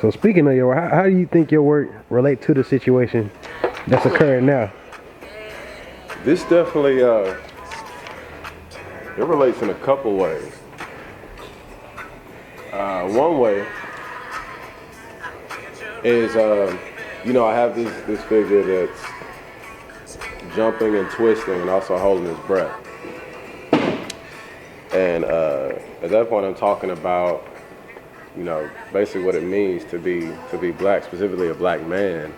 So speaking of your work, how do you think your work relate to the situation that's occurring now? This definitely it relates in a couple ways. One way is I have this figure that's jumping and twisting and also holding his breath. And at that point, I'm talking about, basically what it means to be black, specifically a black man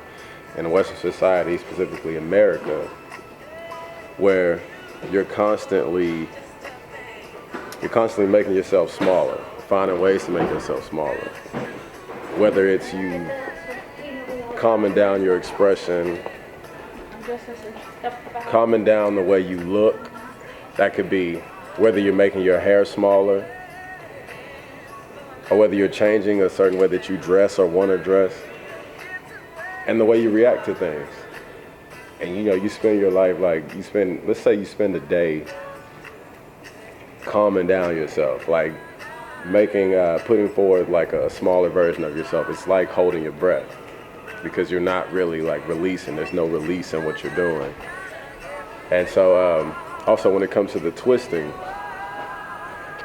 in a Western society, specifically America, where you're constantly making yourself smaller, finding ways to make yourself smaller. Whether it's you calming down your expression, calming down the way you look. That could be whether you're making your hair smaller, or whether you're changing a certain way that you dress or want to dress, and the way you react to things. And you spend your life let's say you spend a day calming down yourself, like putting forward like a smaller version of yourself. It's like holding your breath because you're not really like releasing. There's no release in what you're doing. And so also when it comes to the twisting,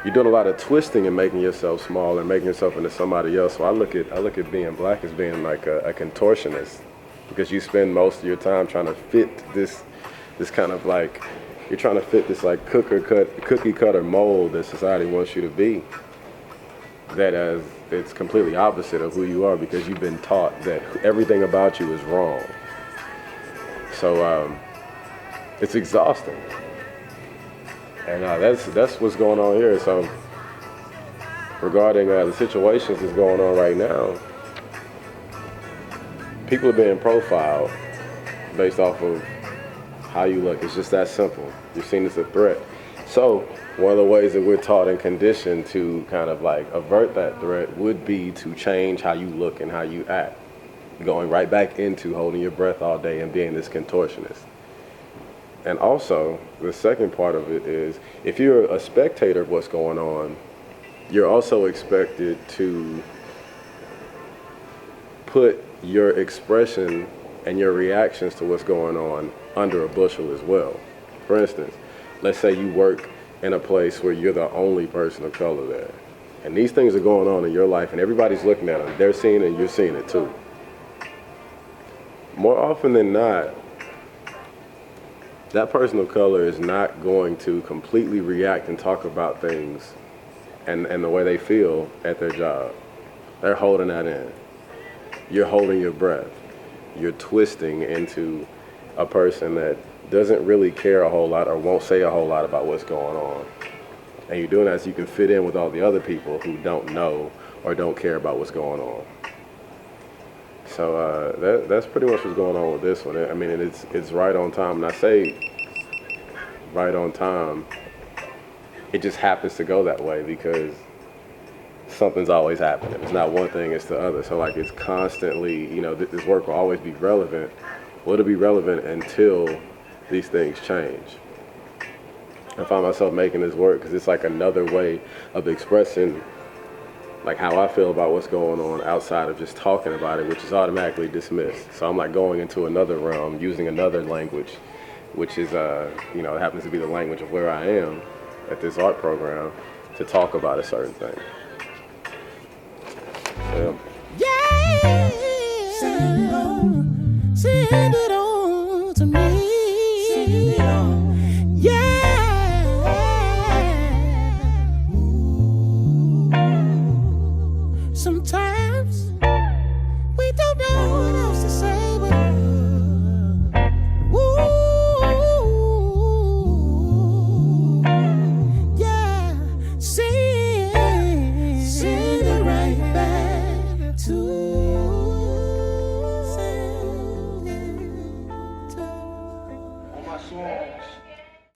you're doing a lot of twisting and making yourself smaller and making yourself into somebody else. So I look at being black as being like a contortionist, because you spend most of your time trying to fit this kind of like, you're trying to fit this like cookie cutter mold that society wants you to be. That it's completely opposite of who you are, because you've been taught that everything about you is wrong. So it's exhausting. And that's what's going on here. So regarding the situations that's going on right now, people are being profiled based off of how you look. It's just that simple. You're seen as a threat. So one of the ways that we're taught and conditioned to kind of like avert that threat would be to change how you look and how you act, going right back into holding your breath all day and being this contortionist. And also, the second part of it is, if you're a spectator of what's going on, you're also expected to put your expression and your reactions to what's going on under a bushel as well. For instance, let's say you work in a place where you're the only person of color there, and these things are going on in your life and everybody's looking at them. They're seeing it and you're seeing it too. More often than not, that person of color is not going to completely react and talk about things and the way they feel at their job. They're holding that in. You're holding your breath. You're twisting into a person that doesn't really care a whole lot or won't say a whole lot about what's going on. And you're doing that so you can fit in with all the other people who don't know or don't care about what's going on. So that's pretty much what's going on with this one. I mean, it's right on time. And I say right on time, it just happens to go that way because something's always happening. It's not one thing, it's the other. So like it's constantly, this work will always be relevant. Well, it'll be relevant until these things change. I find myself making this work because it's like another way of expressing like how I feel about what's going on outside of just talking about it, which is automatically dismissed. So I'm like going into another realm, using another language, which is, it happens to be the language of where I am at this art program, to talk about a certain thing. Yeah.